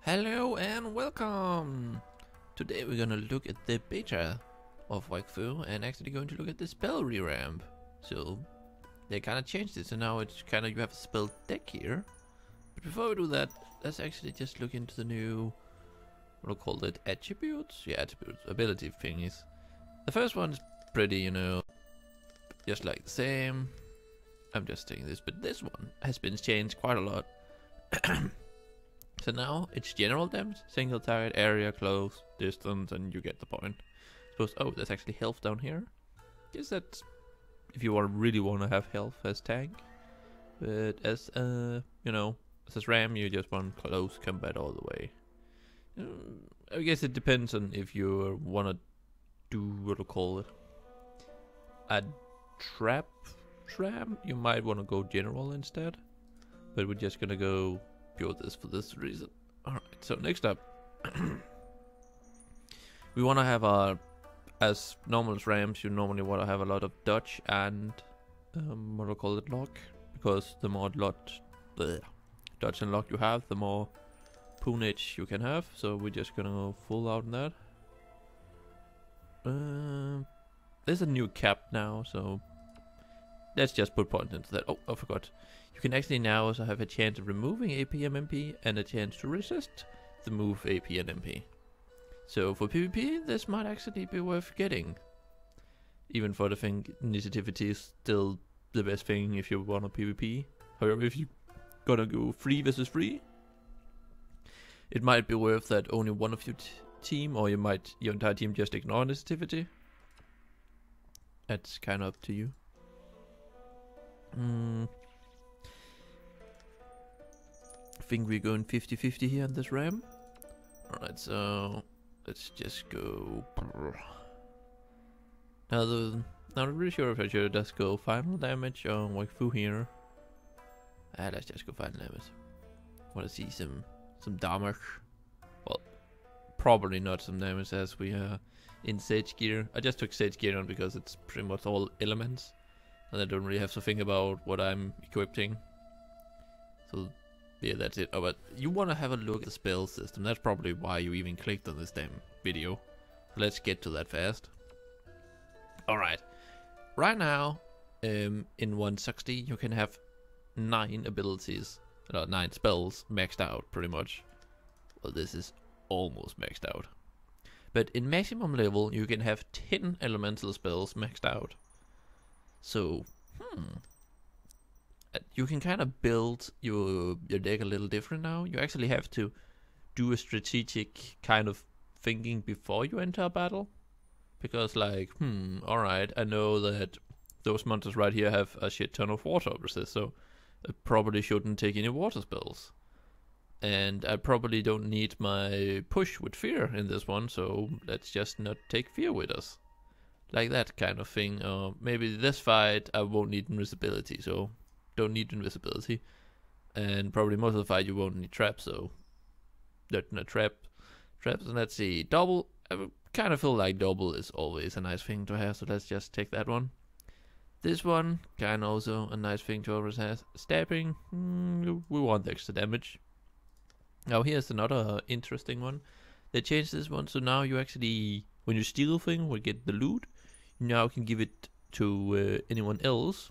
Hello and welcome! Today we're gonna look at the beta of Wakfu and actually going to look at the spell revamp. So they kinda changed it, so now it's kinda you have a spell deck here. But before we do that, let's actually just look into the new, what do we call it, attributes? Yeah, attributes, ability thingies. The first one is pretty, just like the same. I'm just saying this, but this one has been changed quite a lot. So now it's general damage, single target, area, close, distance, and you get the point. Suppose, oh, there's actually health down here. Guess that's if you really want to have health as tank. But as as a ram, you just want close combat all the way. I guess it depends on if you want to do what we call it a trap ram. You might want to go general instead. But we're just gonna go pure this for this reason. Alright, so next up we want to have as normal as rams, you normally want to have a lot of dodge and what do I call it, lock, because the more dodge and lock you have, the more poonage you can have. So we're just gonna go full out on that. There's a new cap now, so let's just put points into that. Oh, I forgot. You can actually now also have a chance of removing AP and MP and a chance to resist the move AP and MP. So for PvP, this might actually be worth getting. Even for the thing, initiativity is still the best thing if you want a PvP. However, if you gonna go 3 versus 3, it might be worth that only one of your team, or your entire team just ignore initiativity. That's kind of up to you. I think we're going 50-50 here on this ram. Alright, so let's just go. Now, not really sure if I should just go final damage on Wakfu here. Let's just go final damage. Want to see some damage. Well, probably not some damage as we are in Sage gear. I just took Sage gear on because it's pretty much all elements, and I don't really have to think about what I'm equipping. So yeah, that's it. Oh, but you want to have a look at the spell system. That's probably why you even clicked on this damn video. Let's get to that fast. Alright. Right now, in 160, you can have 9 abilities, 9 spells maxed out, pretty much. Well, this is almost maxed out. But in maximum level, you can have 10 elemental spells maxed out. So, you can kind of build your deck a little different now. You actually have to do a strategic kind of thinking before you enter a battle. Because like, alright, I know that those monsters right here have a shit ton of water resist, so I probably shouldn't take any water spells. And I probably don't need my push with fear in this one, so let's just not take fear with us. Like that kind of thing. Or maybe this fight I won't need invisibility, so don't need invisibility, and probably most of the fight you won't need traps, so not traps. And let's see, double. I kind of feel like double is always a nice thing to have, so let's just take that one. This one kind of also a nice thing to always have. Stabbing, we want the extra damage. Now here's another interesting one. They changed this one, so now you actually, when you steal a thing or get the loot, you now can give it to anyone else.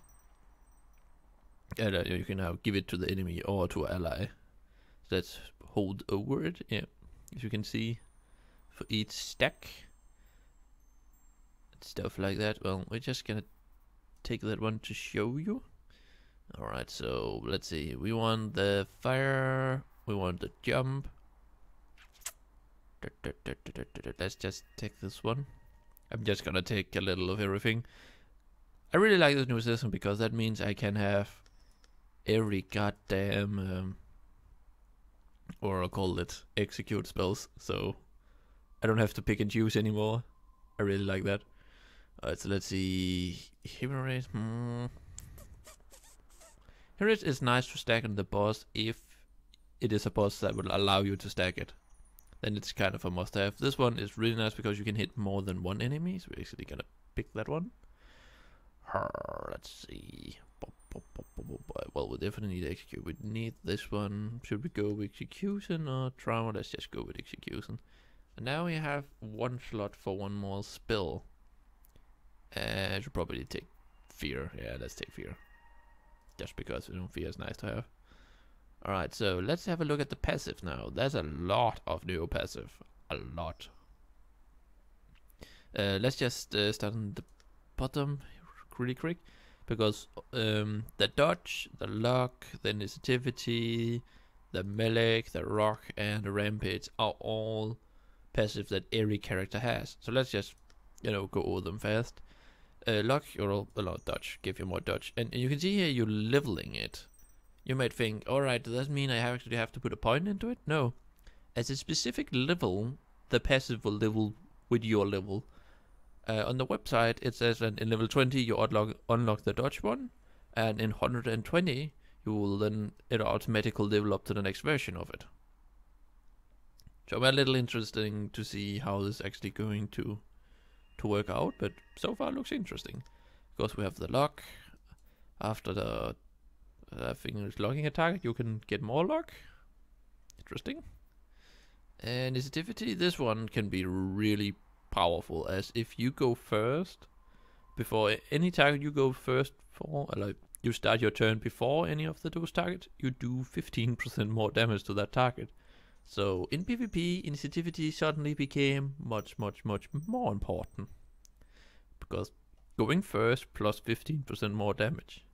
You can now give it to the enemy or to an ally. So let's hold over it. Yeah, as you can see, for each stack, stuff like that. Well, we're just gonna take that one to show you. Alright, so let's see. We want the fire. We want the jump. Let's just take this one. I'm just gonna take a little of everything. I really like this new system because that means I can have every goddamn or I'll call it execute spells, so I don't have to pick and choose anymore. I really like that. Alright, so let's see. Hemorrhage. Hemorrhage is nice to stack on the boss if it is a boss that will allow you to stack it. Then it's kind of a must have. This one is really nice because you can hit more than one enemy, so we're actually gonna pick that one. Let's see. Well, we definitely need to execute. We need this one. Should we go with execution or trauma? Let's just go with execution. And now we have one slot for one more spell. I should probably take fear. Yeah, let's take fear. Just because fear is nice to have. Alright, so let's have a look at the passive now. There's a lot of new passive. A lot. Let's just start on the bottom really quick. Because the dodge, the lock, the initiativity, the melee, the rock, and the rampage are all passive that every character has. So let's just, go over them fast. Lock, you're allowed dodge, give you more dodge. And you can see here you're leveling it. You might think, alright, does that mean I actually have to put a point into it? No. As a specific level, the passive will level with your level. On the website, it says that in level 20 you unlock the dodge one, and in 120 you will then automatically level up to the next version of it. So a little interesting to see how this is actually going to work out, but so far it looks interesting. Because we have the lock. After the thing is locking a target, you can get more lock. Interesting. And initiativity, this one can be really powerful, as if you go first before any target you go first for, like you start your turn before any of those targets, you do 15% more damage to that target. So in PvP, initiativity suddenly became much more important, because going first plus 15% more damage.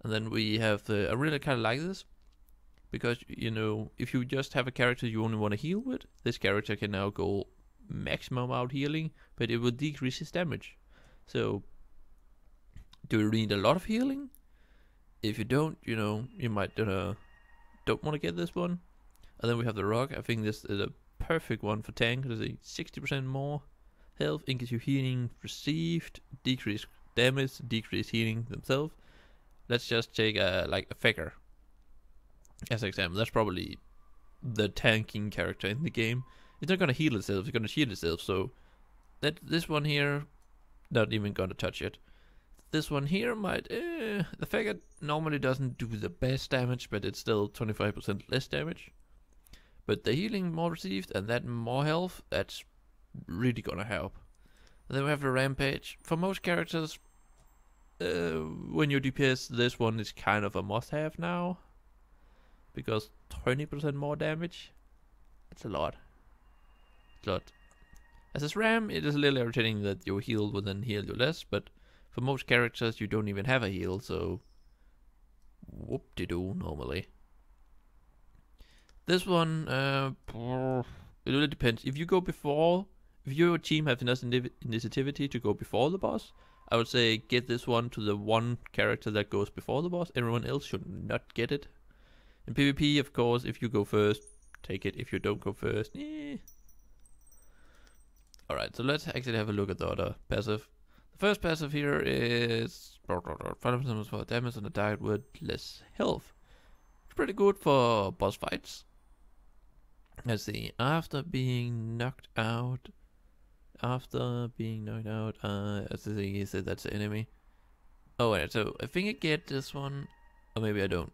And then we have I really kind of like this, because if you just have a character you only want to heal with, this character can now go maximum out healing, but it will decrease his damage. So do you need a lot of healing? If you don't, you might don't want to get this one. And then we have the rock. I think this is a perfect one for tank. There's a 60% more health, increase your healing received, decrease damage, decrease healing themselves. Let's just take like a Faker as an example. That's probably the tanking character in the game. It's not gonna heal itself, it's gonna shield itself, so this one here, not even gonna touch it. This one here might, the faggot normally doesn't do the best damage, but it's still 25% less damage. But the healing more received and that more health, that's really gonna help. And then we have the rampage. For most characters, when you DPS, this one is kind of a must-have now. Because 20% more damage, it's a lot. As a SRAM, it is a little irritating that your heal will then heal you less, but for most characters you don't even have a heal, so whoop-de-doo normally. This one, it really depends. If you go before, if your team have enough initiativity to go before the boss, I would say get this one to the one character that goes before the boss. Everyone else should not get it. In PvP, of course, if you go first, take it. If you don't go first, Alright, so let's actually have a look at the other passive. The first passive here is 5% for damage on the target with less health. It's pretty good for boss fights. Let's see, after being knocked out, as the thing is that that's the enemy. Oh wait, so I think I get this one, or maybe I don't.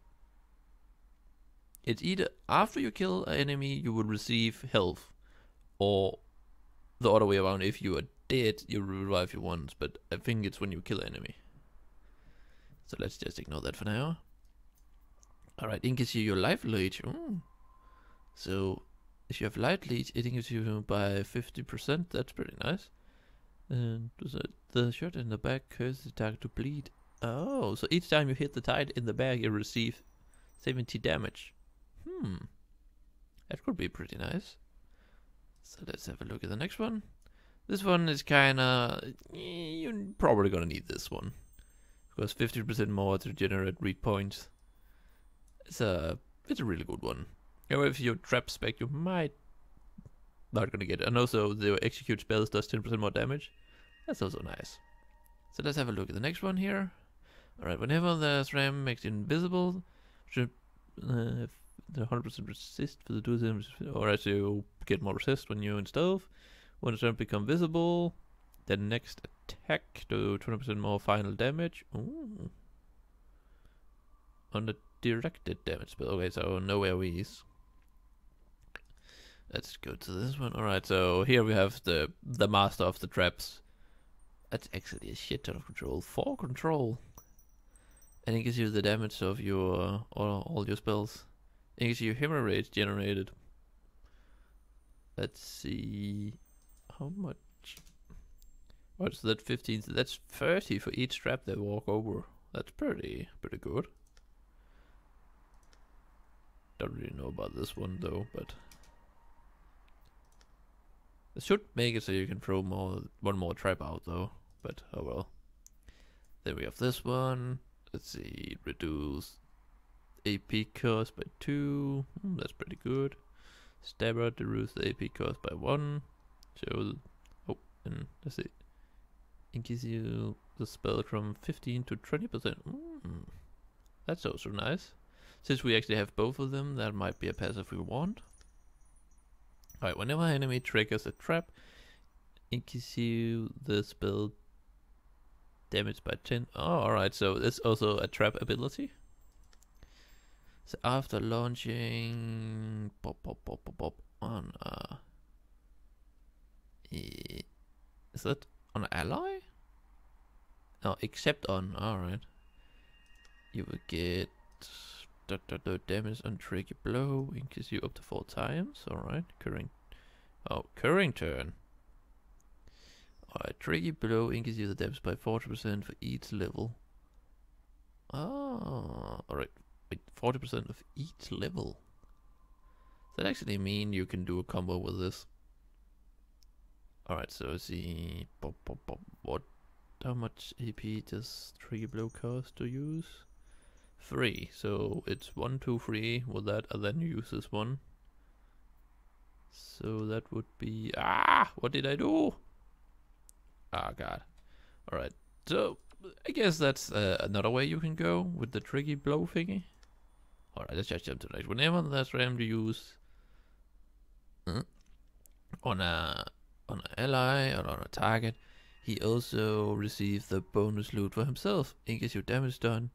It's either after you kill an enemy you will receive health, or the other way around, if you are dead, you revive you once, but I think it's when you kill an enemy. So let's just ignore that for now. Alright, increase your life leech. Ooh. So, if you have life leech, it increases you by 50%, that's pretty nice. And the shot in the back causes the target to bleed. Oh, so each time you hit the target in the back, you receive 70 damage. That could be pretty nice. So let's have a look at the next one. This one is kinda, you're probably gonna need this one, because 50% more to generate read points. It's a really good one. However, if you trap spec, you might not gonna get it. And also the execute spells does 10% more damage. That's also nice. So let's have a look at the next one here. Alright, whenever the SRAM makes it invisible, should the 100% resist for the two items, or as you get more resist when you're in stealth. When the SRAM become visible, the next attack do 20% more final damage. Ooh. on the directed damage spell. Okay, so no AoEs. Let's go to this one. Alright, so here we have the master of the traps. That's actually a shit ton of control. 4 control. And it gives you the damage of your all your spells. It gives you hemorrhage generated. Let's see how much. What's that? 15. So that's 30 for each trap they walk over. That's pretty good. Don't really know about this one though, but it should make it so you can throw one more trap out though. But oh well. Then we have this one. Let's see, reduce AP cost by 2. That's pretty good. Stabber, reduce the AP cost by 1. So, oh, and let's see. Increase you the spell from 15 to 20%. That's also nice. Since we actually have both of them, that might be a passive we want. Alright, whenever an enemy triggers a trap, increase you the spell damage by 10. Oh, alright, so it's also a trap ability. So after launching on is that on an ally? No, except on, alright. You will get damage on tricky blow, increase you up to 4 times, alright. Current turn. Alright, tricky blow increases you the damage by 40% for each level. Oh, alright. Wait, 40% of each level. Does that actually mean you can do a combo with this? Alright, so let's see. How much AP does tricky blow cost to use? 3. So it's 1, 2, 3 with that, and then you use this one. So that would be. What did I do? Ah, god. Alright, so I guess that's another way you can go with the tricky blow thingy. Alright, let's just jump to the next. Whenever that's random to use on an ally or on a target, he also receives the bonus loot for himself. Increase your damage done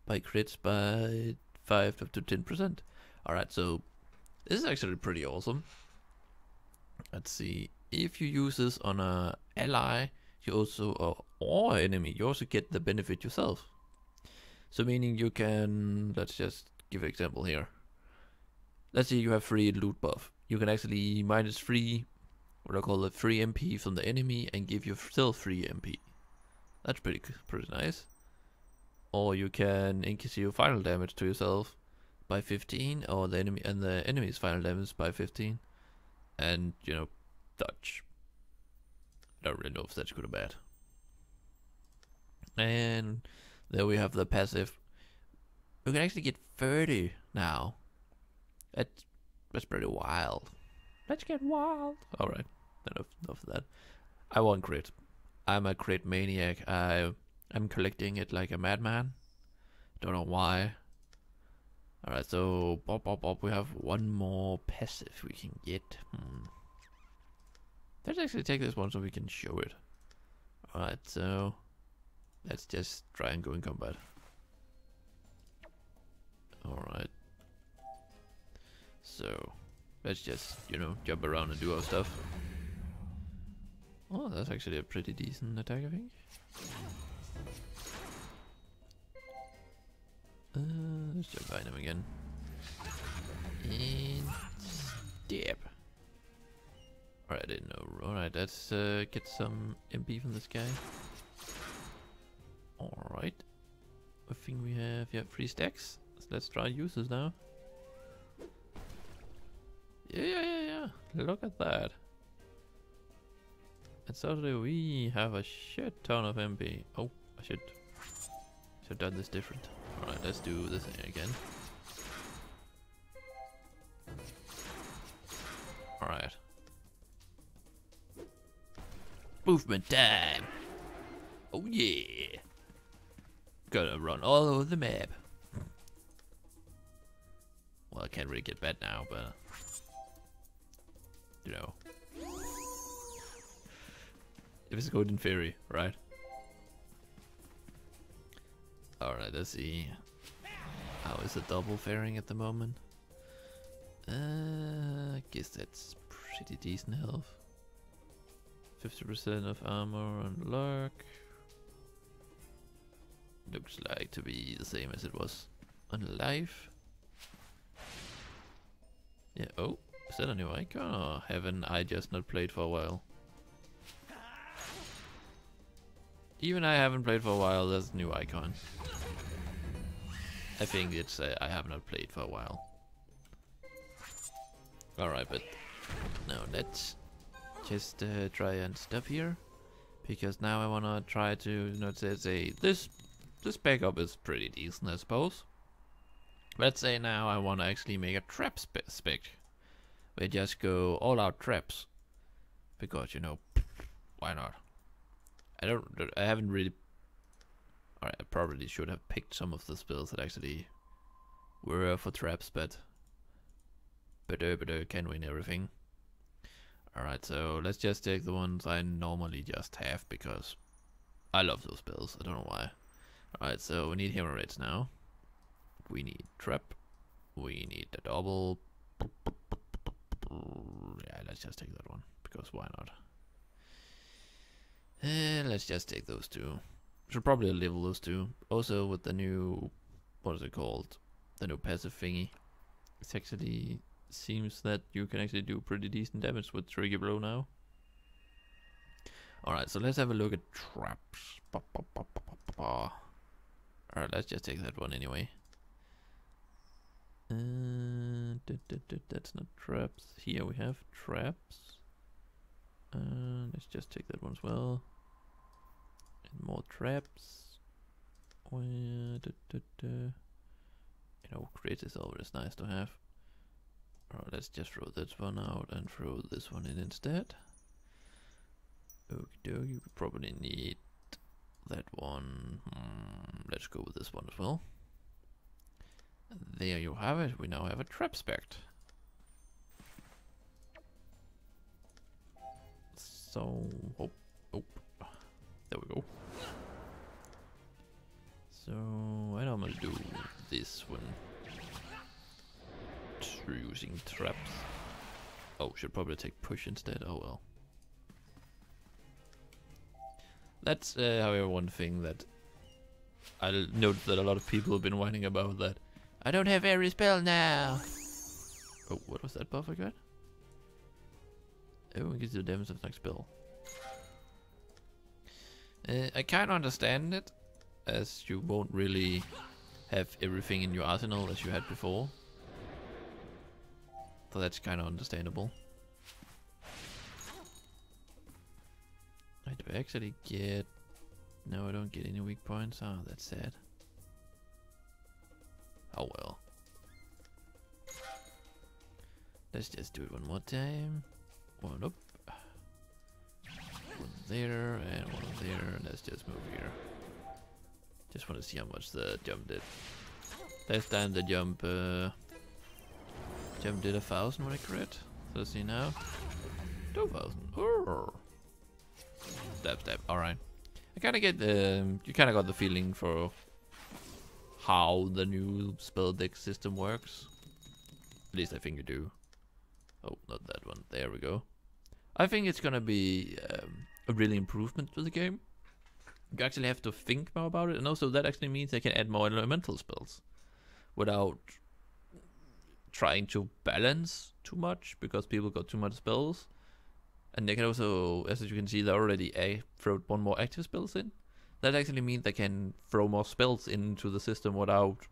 by crits by 5 up to 10%. Alright, so this is actually pretty awesome. Let's see. If you use this on a ally, you also or enemy, you also get the benefit yourself. So meaning you can, let's just give an example here. Let's say you have 3 loot buff. You can actually minus 3, what I call it, 3 MP from the enemy and give yourself 3 MP. That's pretty nice. Or you can increase your final damage to yourself by 15, or the enemy's final damage by 15, and you know, dodge. I don't really know if that's good or bad. And there we have the passive. You can actually get 30 now. That's pretty wild. Let's get wild. All right, enough of that. I want crit. I'm a crit maniac. I'm collecting it like a madman. Don't know why. Alright, so we have one more passive we can get. Let's actually take this one so we can show it. Alright, so let's just try and go in combat. Alright. So let's just, you know, jump around and do our stuff. Oh, that's actually a pretty decent attack, I think. Let's jump behind him again. And stab. Alright, I didn't know. Alright, let's get some MP from this guy. Alright. I think we have 3 stacks. So let's try use this now. Yeah. Look at that. And suddenly we have a shit ton of MP. Oh, I should have done this different. Alright, let's do this thing again. Alright. Movement time! Oh yeah! Gotta run all over the map. Well, I can't really get bad now, but you know. If it's good in theory, right? Alright, let's see. How is the double faring at the moment? I guess that's pretty decent health. 50% of armor on luck. Looks like to be the same as it was on life. Yeah, oh, is that a new icon or haven't I just not played for a while? Even I haven't played for a while, there's a new icon. I think it's I have not played for a while. Alright, but now let's just try and stop here. Because now I wanna try to, you know, say this backup is pretty decent, I suppose. Let's say now I wanna actually make a trap spec. We just go all out traps. Because, you know, why not? I haven't really... Alright, I probably should have picked some of the spells that actually were for traps, but can win everything. Alright, so let's just take the ones I normally just have, because I love those spells, I don't know why. Alright, so we need hemorrhage now. We need trap. We need the double. Yeah, let's just take that one, because why not? Let's just take those two. Should probably level those two. Also with the new, what is it called? The new passive thingy. It actually seems that you can actually do pretty decent damage with Trigger Blow now. Alright, so let's have a look at traps. Alright, let's just take that one anyway. That's not traps. Here we have traps. Let's just take that one as well. And more traps. You know, crit is always nice to have. Alright, let's just throw this one out and throw this one in instead. Okie dokie, we probably need that one. Let's go with this one as well. And there you have it, we now have a trap spec. So, oh, there we go. So, I normally do this one. Using traps. Oh, should probably take push instead, oh well. That's, however, one thing that I noticed that a lot of people have been whining about, that I don't have every spell now. Oh, what was that buff I got? Everyone gives you the damage of the next spell. I kind of understand it, as you won't really have everything in your arsenal as you had before. So that's kind of understandable. Do I actually get... No, I don't get any weak points. Oh, that's sad. Oh well. Let's just do it one more time. One up. One there, and one there. Let's just move here. Just want to see how much the jump did. Last time the jump did 1,000 when I crit. So let's see now. 2,000. Stab. Alright. I kinda get you kinda got the feeling for how the new spell deck system works. At least I think you do. Oh, not that one. There we go. I think it's gonna be a really improvement to the game. You actually have to think more about it, and also that actually means I can add more elemental spells without trying to balance too much, because people got too much spells. And they can also, as you can see, they already throw one more active spells in. That actually means they can throw more spells into the system without,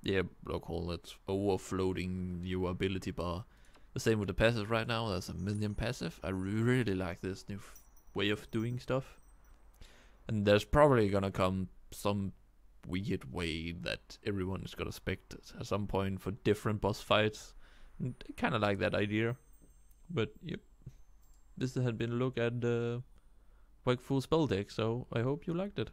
yeah, I'll call it overfloating your ability bar. The same with the passive right now. There's a million passive. I really like this new way of doing stuff. And there's probably gonna come some weird way that everyone is gonna expect at some point for different boss fights. And I kinda like that idea. But yep. This had been a look at the Wakfu spell deck, so I hope you liked it.